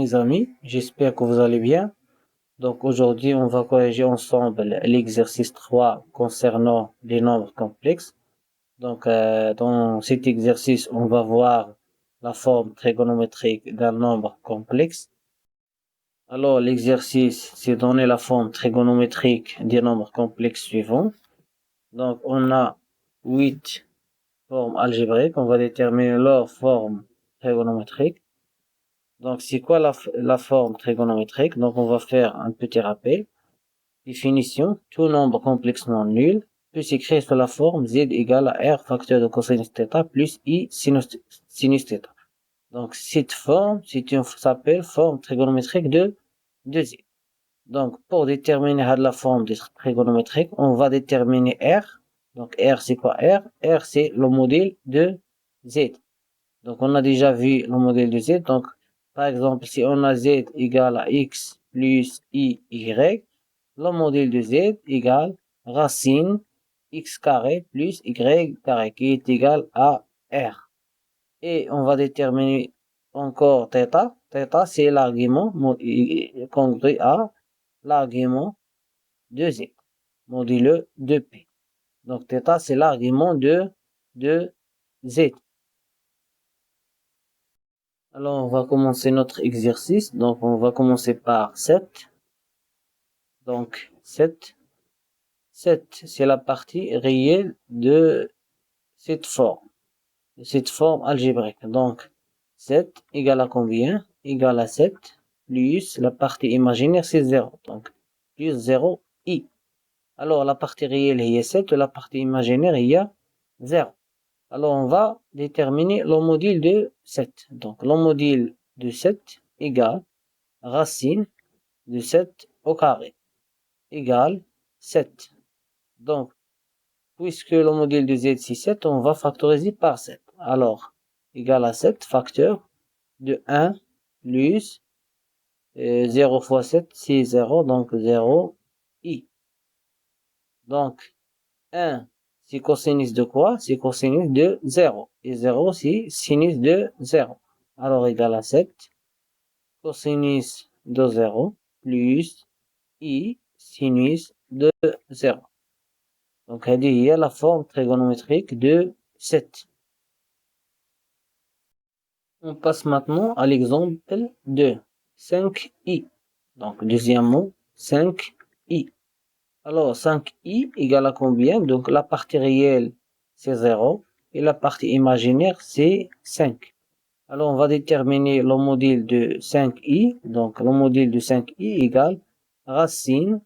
mes amis, j'espère que vous allez bien. Donc aujourd'hui, on va corriger ensemble l'exercice 3 concernant les nombres complexes. Donc dans cet exercice, on va voir la forme trigonométrique d'un nombre complexe. Alors l'exercice, c'est donner la forme trigonométrique des nombres complexes suivants. Donc on a 8 formes algébriques, on va déterminer leur forme trigonométrique. Donc, c'est quoi la forme trigonométrique? Donc, on va faire un petit rappel. Définition. Tout nombre complexement nul peut s'écrire sous la forme z égale à r facteur de cosinus θ plus i sinus θ. Donc, cette forme, s'appelle forme trigonométrique de z. Donc, pour déterminer la forme trigonométrique, on va déterminer r. Donc, r, c'est quoi r? R, c'est le modèle de z. Donc, on a déjà vu le modèle de z. Donc, par exemple, si on a z égale à x plus i, y, le modèle de z égale racine x carré plus y carré qui est égal à r. Et on va déterminer encore θ. θ, c'est l'argument congru à l'argument de z, modulo de p. Donc, θ, c'est l'argument de z. Alors, on va commencer notre exercice. Donc, on va commencer par 7. Donc, 7, c'est la partie réelle de cette forme algébrique. Donc, 7 égale à combien? Égale à 7 plus la partie imaginaire, c'est 0. Donc, plus 0, i. Alors, la partie réelle, il y a 7. La partie imaginaire, il y a 0. Alors, on va déterminer le module de 7. Donc, le module de 7 égale racine de 7 au carré égale 7. Donc, puisque le modèle de z c'est 7, on va factoriser par 7. Alors, égal à 7 facteur de 1 plus 0 fois 7, c'est 0, donc 0 i. Donc, 1, c'est cosinus de quoi? C'est cosinus de 0. Et 0, c'est sinus de 0. Alors, égal à 7, cosinus de 0 plus i sinus de 0. Donc, il y a la forme trigonométrique de 7. On passe maintenant à l'exemple de 5i. Donc, deuxièmement, 5i. Alors, 5i égale à combien? Donc, la partie réelle, c'est 0. Et la partie imaginaire, c'est 5. Alors, on va déterminer le module de 5i. Donc, le module de 5i égale racine.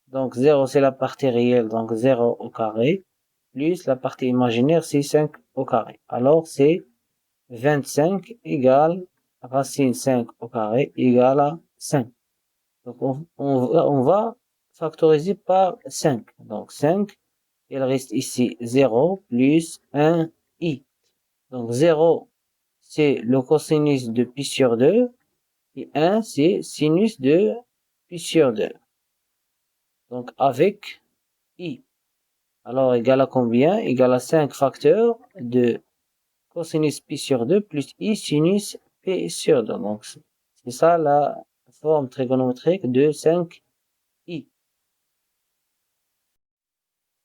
Donc, 0, c'est la partie réelle. Donc, 0 au carré. Plus la partie imaginaire, c'est 5 au carré. Alors, c'est 25 égale racine 5 au carré égale à 5. Donc, on va factoriser par 5. Donc, 5, il reste ici 0 plus 1i. Donc, 0, c'est le cosinus de pi sur 2. Et 1, c'est sinus de pi sur 2. Donc, avec i. Alors, égal à combien? Égal à 5 facteurs de cosinus pi sur 2 plus i sinus p sur 2. Donc, c'est ça la forme trigonométrique de 5i.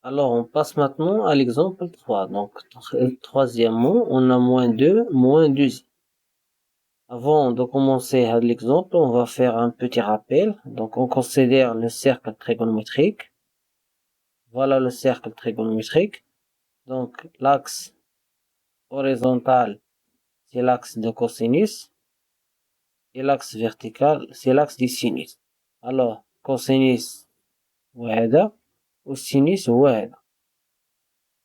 Alors, on passe maintenant à l'exemple 3. Donc, troisièmement, on a moins 2, moins 2i. Avant de commencer l'exemple, on va faire un petit rappel. Donc, on considère le cercle trigonométrique. Voilà le cercle trigonométrique. Donc, l'axe horizontal, c'est l'axe de cosinus. Et l'axe vertical, c'est l'axe du sinus. Alors, cosinus وهذا والsinus وهذا.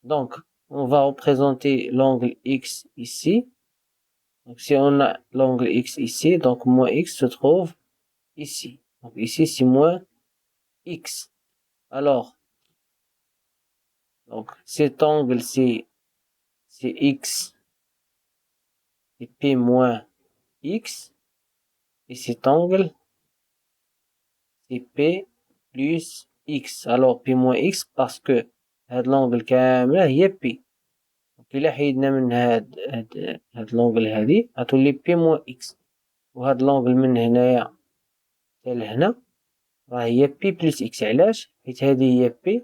Donc, on va représenter l'angle X ici. Donc, si on a l'angle X ici, donc moins X se trouve ici. Donc, ici, c'est moins X. Alors, donc, cet angle, c'est X et P moins X. Et cet angle, c'est P plus X. Alors, P moins X parce que هاد l'angle كاملة هي P. إلا حيدنا من هاد l'angle هادي غتولي P moins X. وهاد لونغل من هنايا حتى لهنا راه هي بي بلس اكس. علاش؟ حيت هادي هي بي،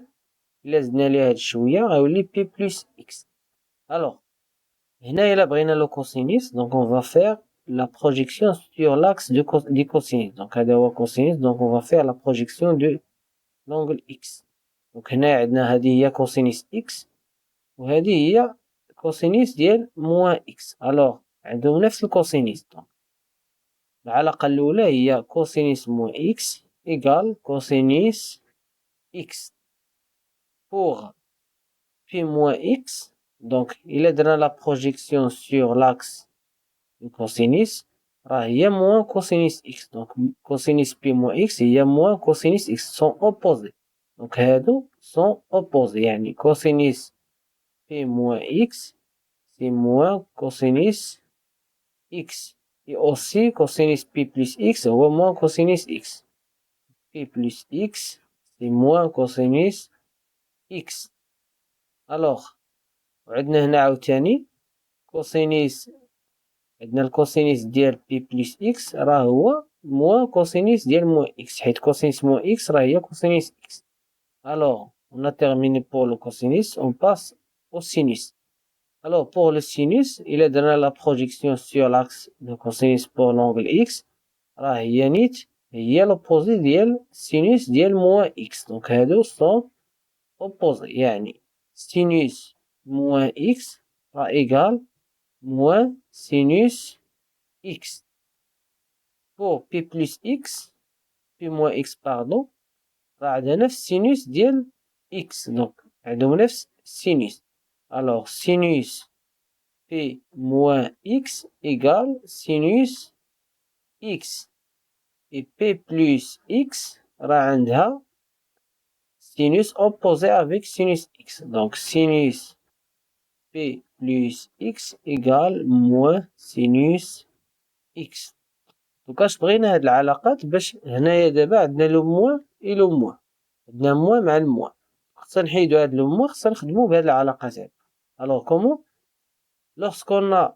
الا زدنا ليها هاد شويه غيولي بي بلس اكس. الوغ هنا الا بغينا لو كوسينيس دونك اون فا فير لا بروجيكسيون سور لاكس دو كوسينيس. دونك هذا هو كوسينيس، دونك اون فا فير لا بروجيكسيون دو لونغل اكس. دونك هنا عندنا هذه هي كوسينيس اكس وهذه هي كوسينيس ديال موان اكس. الوغ عندهم نفس الكوسينيس. دونك العلاقة الأولى هي كوسينيس موان اكس إيكال كوسينيس اكس بوغ بي موان اكس. دونك إلا درنا لا بروجيكسيون سور لاكس دو كوسينيس راه هي موان كوسينيس اكس. دونك كوسينيس بي موان اكس هي موان كوسينيس اكس، سون اوبوزي. دونك هادو سون اوبوزي، يعني كوسينيس بي موان اكس سي موان كوسينيس اكس. et aussi cosinus pi plus x هو moins cosinus x. pi plus x c'est moins cosinus x. alors وعندنا هنا عاوتاني كوسينيس، عندنا الكوسينيس ديال بي بلس اكس راه هو موان كوسينيس ديال موان اكس، حيت كوسينيس موان اكس راه هي كوسينيس اكس. alors on a terminé pour le cosinus, on passe au sinus. Alors pour le sinus il a donné la projection sur l'axe de cosinus pour l'angle x راه هي نيت هي لوبوزي ديال سينوس ديال موان اكس. دونك هادو سون اوبوزي، يعني سينوس موان اكس راه ايكال موان سينوس اكس. بور بي بلس اكس بي موان اكس باردون راه عندها نفس سينوس ديال اكس، دونك عندهم نفس سينوس. الوغ سينوس بي موان اكس ايكال سينوس اكس. et p plus x راه عندها sinus opposé avec sinus x. donc sinus p plus x égale moins sinus x. دوكاش بغينا هاد العلاقات باش هنايا دابا عندنا لو موان اي لو موان، عندنا موان مع الموان، خصنا نحيدو هاد لو موان، خصنا نخدمو بهاد العلاقات هادي. الوغ كومون lorsqu'on a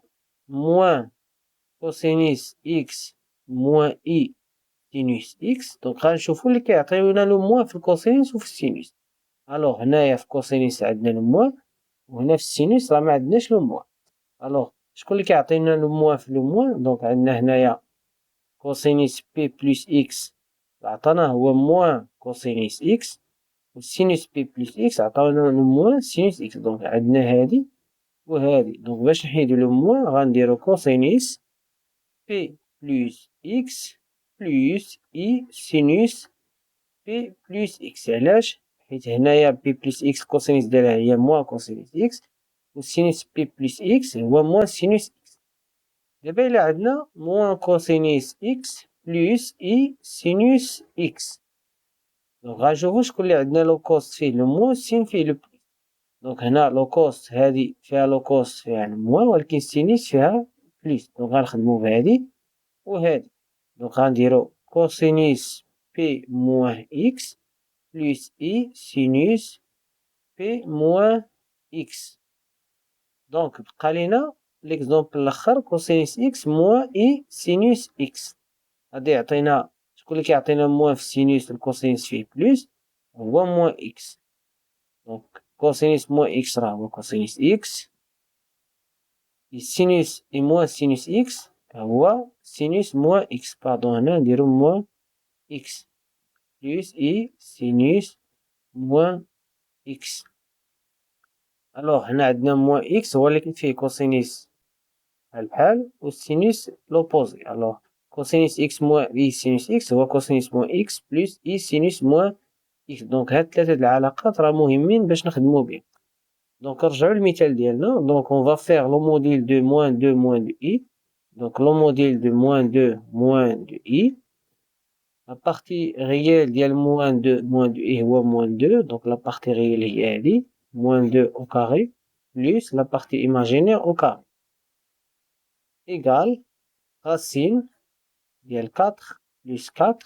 moins cosinus x moins i سينوس اكس، دونك غنشوفو اللي كيعطيونا لو موان في الكوسينوس وفي السينوس. الوغ هنايا في الكوسينوس عندنا لو موان وهنا في السينوس راه معندناش لو موان. الوغ شكون اللي كيعطينا لو موان في لو موان؟ دونك عندنا هنايا كوسينوس بي بلس اكس عطانا هو موان كوسينوس اكس، والسينوس بي بلس اكس عطاونا لو موان سينوس اكس. دونك عندنا هادي وهادي، دونك باش نحيدو لو موان غنديرو كوسينوس بي بلس اكس بلس اي سينوس بي بلس اكس. علاش؟ حيت هنايا بي بلس اكس كوسينوس ديالها هي موان كوسينوس اكس، والسينوس بي بلس اكس هو موان سينوس اكس. دابا الا عندنا موان كوسينوس اكس بلس اي سينوس اكس، دونك غنشوفو شكون اللي عندنا لو كوست فيه لو موان السين فيه لو بلس. دونك هنا لو كوست هادي فيها لو كوست فيها الموان، ولكن السينوس فيها بلس، دونك غنخدمو بهادي وهادي. دونك غنديرو كوسينوس بي موان اكس بلس اي سينوس بي موان اكس. دونك بقى لينا ليكزومبل الاخر كوسينوس اكس موان اي سينوس اكس. غادي يعطينا شكون اللي كيعطينا موان في السينوس الكوسينوس فيه بلس هو موان اكس. دونك كوسينوس موان اكس راه هو كوسينوس اكس، السينوس اي موان سينوس اكس هو سينوس موان اكس. باردون هنا نديرو موان اكس بلس اي سينوس موان اكس. الوغ هنا عندنا موان اكس هو اللي فيه كوسينوس بحال بحال والسينوس لوبوزي. الوغ كوسينوس اكس موان اي سينوس اكس هو كوسينوس موان اكس بلس اي سينوس موان اكس. دونك هاد ثلاثة العلاقات راه مهمين باش نخدمو بهم. دونك نرجعو للمثال ديالنا. دونك اون فا فير لو موديل دو موان دو موان دو اي. دونك لو موديل دو موان دو موان دو اي، لا بارتي ريال ديال موان دو اي هو موان دو، دونك لا بارتي ريال هي هادي موان دو او كاري بلس لا بارتي ايماجينير او كاري ايكال راسين ديال 4 بلس 4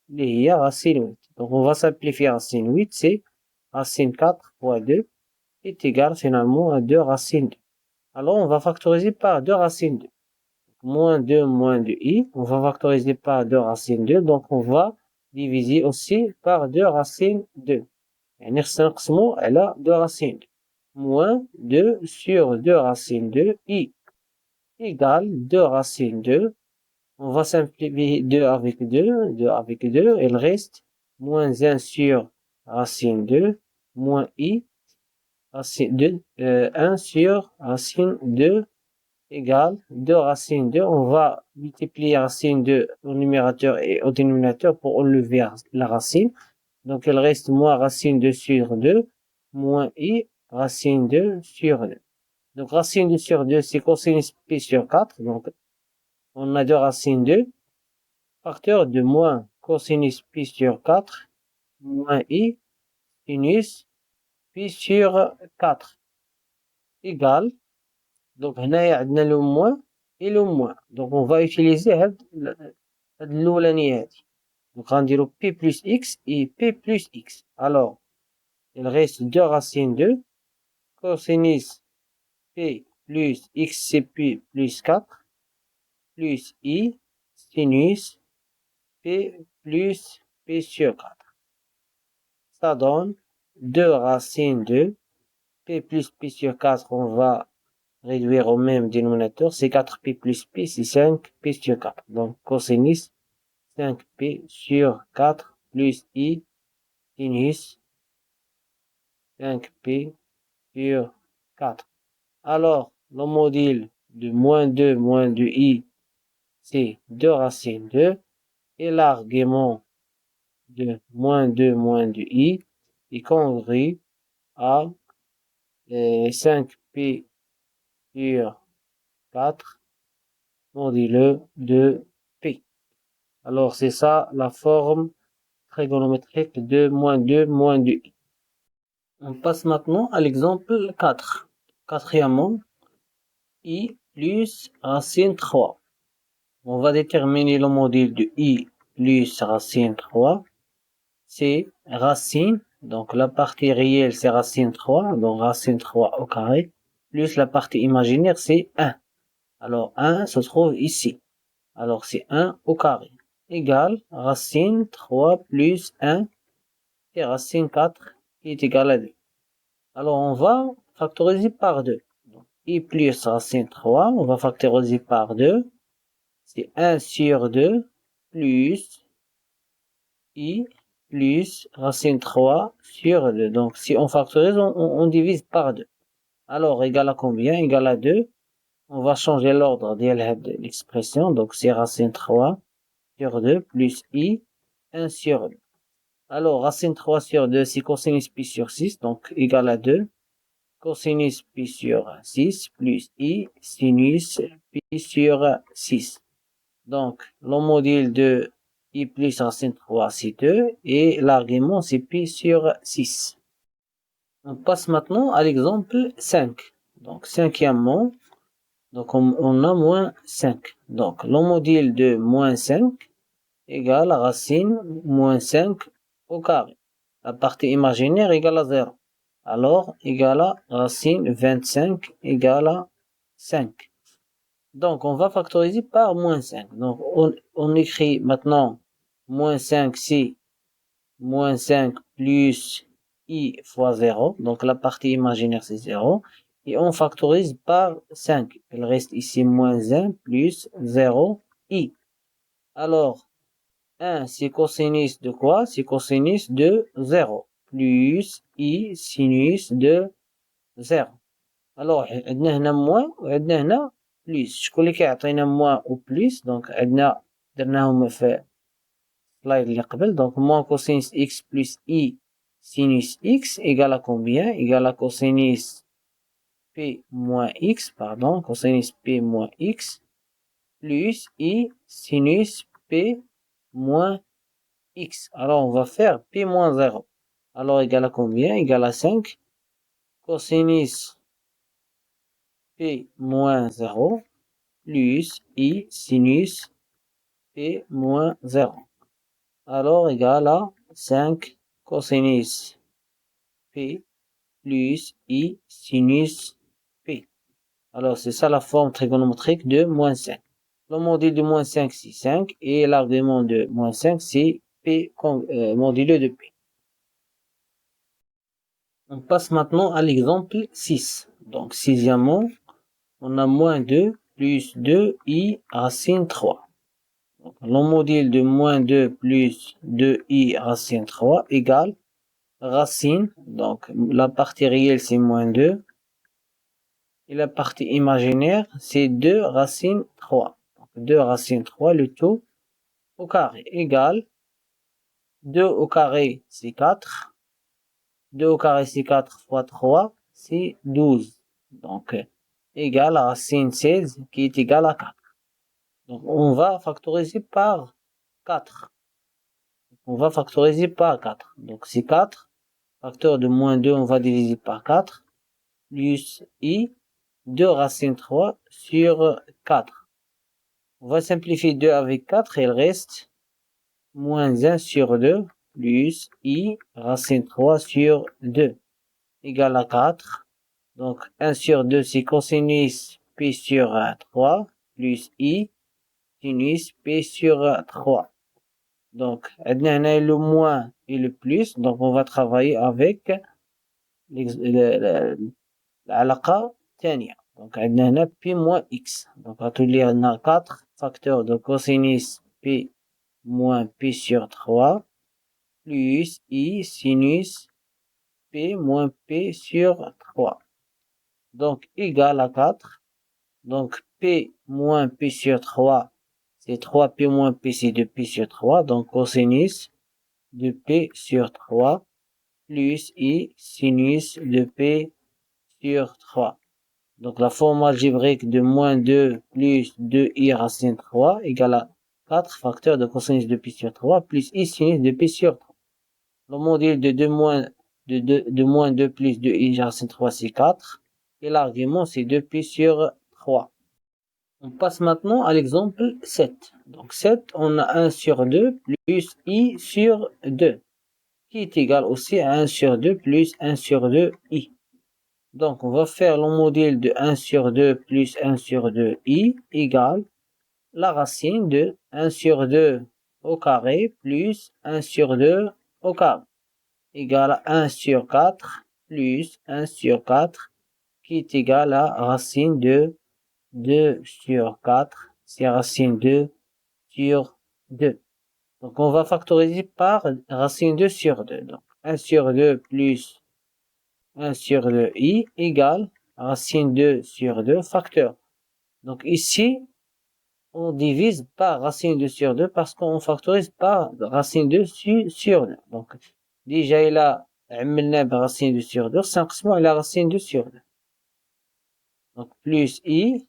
اللي هي راسين 8. دونك اون فا سامبليفي راسين 8 سي racine 4 fois 2 est égal finalement à 2 racine 2. Alors on va factoriser par 2 racine 2. moins 2 moins 2i, on va factoriser par 2 racine 2, donc on va diviser aussi par 2 racine 2. يعني خصنا نقسمو على 2 racine 2. Moins 2 sur 2 racine 2 i égale 2 racine 2. On va simplifier 2 avec 2, 2 avec 2, il reste moins 1 sur racine 2, moins i, racine 2, 1 sur racine 2 égale 2 racine 2. On va multiplier racine 2 au numérateur et au dénominateur pour enlever la racine. Donc, il reste moins racine 2 sur 2, moins i, racine 2 sur 2. Donc, racine 2 sur 2, c'est cosinus pi sur 4. Donc, on a 2 racines 2. Facteur de moins cosinus pi sur 4, moins i, sinus pi sur 4, égale. Donc, هنايا عندنا le moins et le moins. Donc, on va utiliser هاد الأولانية هادي. Donc, غنديرو p plus x et p plus x. Alors, il reste 2 racine 2. Cosinus p plus x cp plus 4 plus i sinus p plus p sur 4. Ça donne 2 racine 2. P plus p sur 4, on va réduire au même dénominateur. C'est 4p plus p, c'est 5p sur 4. Donc, cosinus 5p sur 4 plus i sinus 5p sur 4. Alors, le module de moins 2 moins 2i, c'est 2 racine 2. Et l'argument de moins 2 moins 2i est congrue à 5p sur 4 modulo de p. Alors, c'est ça la forme trigonométrique de moins 2 moins 2i. On passe maintenant à l'exemple 4. Quatrièmement, i plus racine 3. On va déterminer le module de i plus racine 3. C'est racine, donc la partie réelle c'est racine 3, donc racine 3 au carré, plus la partie imaginaire c'est 1. Alors 1 se trouve ici. Alors c'est 1 au carré, égale racine 3 plus 1, et racine 4 qui est égal à 2. Alors on va factoriser par 2. Donc, i plus racine 3, on va factoriser par 2. C'est 1 sur 2 plus i plus racine 3 sur 2. Donc si on factorise, on divise par 2. Alors égal à combien? Égal à 2. On va changer l'ordre de l'expression. Donc c'est racine 3 sur 2 plus i 1 sur 2. Alors racine 3 sur 2, c'est cosinus pi sur 6, donc égal à 2. Cosinus pi sur 6 plus i sinus pi sur 6. Donc le module de i plus racine 3 c'est 2 et l'argument c'est pi sur 6. On passe maintenant à l'exemple 5. Donc cinquièmement, donc on a moins 5. Donc le module de moins 5 égale racine moins 5 au carré. La partie imaginaire égale à 0. Alors égale à racine 25 égale à 5. Donc on va factoriser par moins 5. Donc on écrit maintenant moins 5 c'est moins 5 plus i fois 0. Donc la partie imaginaire c'est 0. Et on factorise par 5. Il reste ici moins 1 plus 0 i. Alors 1 c'est cosinus de quoi? C'est cosinus de 0 plus i sinus de 0. Alors عندنا هنا moins وعندنا هنا plus. شكون اللي كيعطينا moins و plus؟ دونك عندنا درناهم في السلايد اللي قبل. Donc moins cosinus x plus i sinus x égale à combien? Égale à cosinus p moins x, pardon, cosinus p moins x plus i sinus p moins x. Alors on va faire p moins 0. Alors égal à combien? Égal à 5 cosinus p moins 0 plus i sinus p moins 0. Alors égal à 5 cosinus p plus i sinus p. Alors c'est ça la forme trigonométrique de moins 5. Le module de moins 5, c'est 5. Et l'argument de moins 5, c'est P modulé de P. On passe maintenant à l'exemple 6. Donc, sixièmement, on a moins 2 plus 2i racine 3. Donc, le module de moins 2 plus 2i racine 3 égale racine. Donc, la partie réelle, c'est moins 2. Et la partie imaginaire, c'est 2 racine 3. Donc, 2 racine 3, le tout au carré, égale 2 au carré, c'est 4. 2 au carré, c'est 4 fois 3, c'est 12. Donc, égale la racine 16 qui est égale à 4. Donc, on va factoriser par 4. On va factoriser par 4. Donc, c'est 4. Facteur de moins 2, on va diviser par 4. Plus i, 2 racine 3 sur 4. On va simplifier 2 avec 4 et il reste moins 1 sur 2 plus i racine 3 sur 2 égale à 4. Donc 1 sur 2 c'est cosinus p sur 3 plus i sinus p sur 3. Donc on a le moins et le plus. Donc on va travailler avec العلاقة الثانية. Donc عندنا هنا p moins x. Donc غتولي عندنا 4 facteur de cosinus p moins p sur 3 plus i sinus p moins p sur 3. Donc égal à 4. Donc p moins p sur 3, c'est 3p moins p, c'est 2p sur 3. Donc cosinus de p sur 3 plus i sinus de p sur 3. Donc la forme algébrique de moins 2 plus 2i racine 3 égale à 4 facteurs de cosinus de p sur 3 plus i sinus de p sur 3. Le module de moins 2 plus 2i racine 3, c'est 4. Et l'argument, c'est 2p sur 3. On passe maintenant à l'exemple 7. Donc 7, on a 1 sur 2 plus i sur 2, qui est égal aussi à 1 sur 2 plus 1 sur 2 i. Donc on va faire le module de 1 sur 2 plus 1 sur 2 i égale la racine de 1 sur 2 au carré plus 1 sur 2 au carré égale à 1 sur 4 plus 1 sur 4 qui est égal à racine de 2 sur 4, c'est racine 2 sur 2. Donc on va factoriser par racine 2 sur 2. Donc 1 sur 2 plus 1 sur 2 i égale racine 2 sur 2 facteur. Donc ici, on divise par racine 2 sur 2 parce qu'on factorise par racine 2 sur 2. Donc déjà il a عملنا برacine 2 sur 2 سنقسمو على racine 2 sur 2. Donc plus i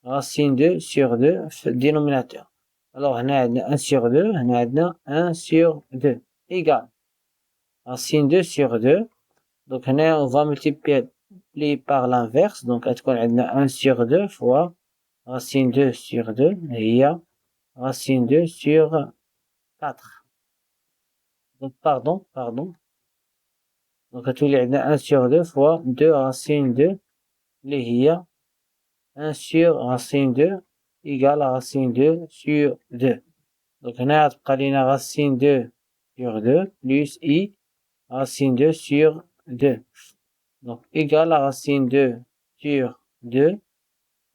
racine 2 sur 2 في dénominateur. Alors هنا عندنا 1 sur 2, هنا عندنا 1 sur 2 égale racine 2 sur 2. Donc هنا on va multiplier par l'inverse. Donc غتكون عندنا 1 sur 2 fois racine 2 sur 2 هي racine 2 sur 4. Donc pardon. Donc غتولي عندنا 1 sur 2 fois 2 racine 2 اللي هي 1 sur racine 2 égale à racine 2 sur 2. Donc هنا غتبقى لينا racine 2 sur 2 plus i racine 2 sur 2. Donc égale à racine 2 sur 2.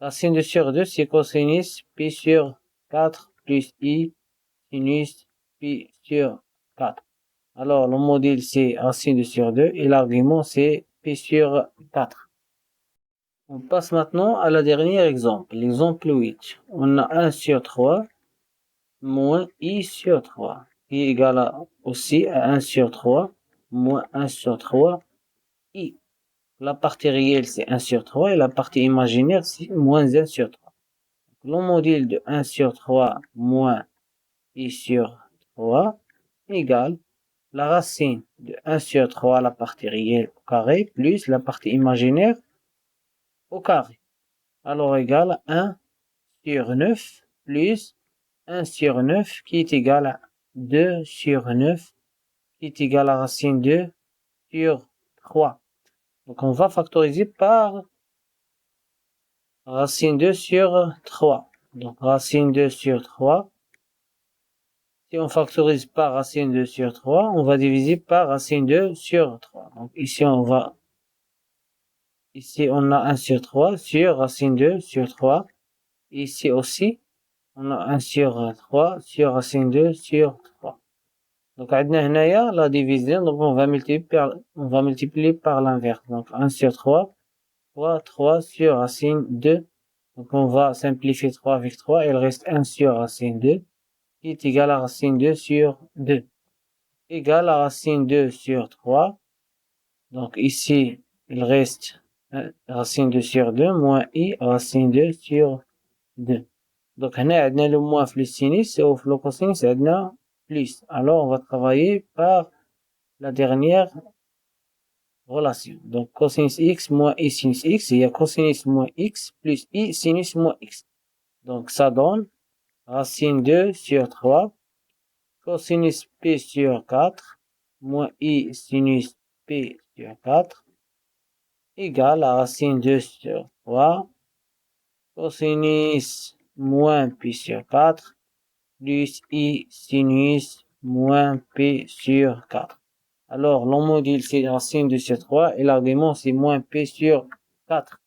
Racine 2 sur 2, c'est cosinus pi sur 4 plus i sinus pi sur 4. Alors le module c'est racine 2 sur 2 et l'argument c'est pi sur 4. On passe maintenant à la dernière exemple, l'exemple 8. On a 1 sur 3 moins i sur 3 qui est égal aussi à 1 sur 3 moins 1 sur 3 i. La partie réelle c'est 1 sur 3 et la partie imaginaire c'est moins 1 sur 3. Le module de 1 sur 3 moins i sur 3 égale la racine de 1 sur 3 la partie réelle au carré plus la partie imaginaire au carré. Alors égale 1 sur 9 plus 1 sur 9 qui est égal à 2 sur 9 qui est égal à racine 2 sur 3. Donc on va factoriser par racine 2 sur 3. Donc, racine 2 sur 3. Si on factorise par racine 2 sur 3, on va diviser par racine 2 sur 3. Donc, ici, on a 1 sur 3 sur racine 2 sur 3. Ici aussi, on a 1 sur 3 sur racine 2 sur 3. Donc, عندنا هنايا la division, donc on va multiplier par l'inverse. Donc, 1 sur 3 fois 3 sur racine 2. Donc, on va simplifier 3 avec 3. Il reste 1 sur racine 2 qui est égal à racine 2 sur 2. Égal à racine 2 sur 3. Donc, ici, il reste racine 2 sur 2 moins i racine 2 sur 2. Donc, هنا عندنا le moins في le sinus et au le cosinus عندنا plus. Alors, on va travailler par la dernière relation. Donc, cosinus x moins i sinus x, il y a cosinus moins x plus i sinus moins x. Donc, ça donne racine 2 sur 3, cosinus p sur 4, moins i sinus p sur 4, égale à racine 2 sur 3, cosinus moins p sur 4, plus i sinus moins p sur 4. Alors, le module, c'est racine 2 sur 3 et l'argument, c'est moins p sur 4.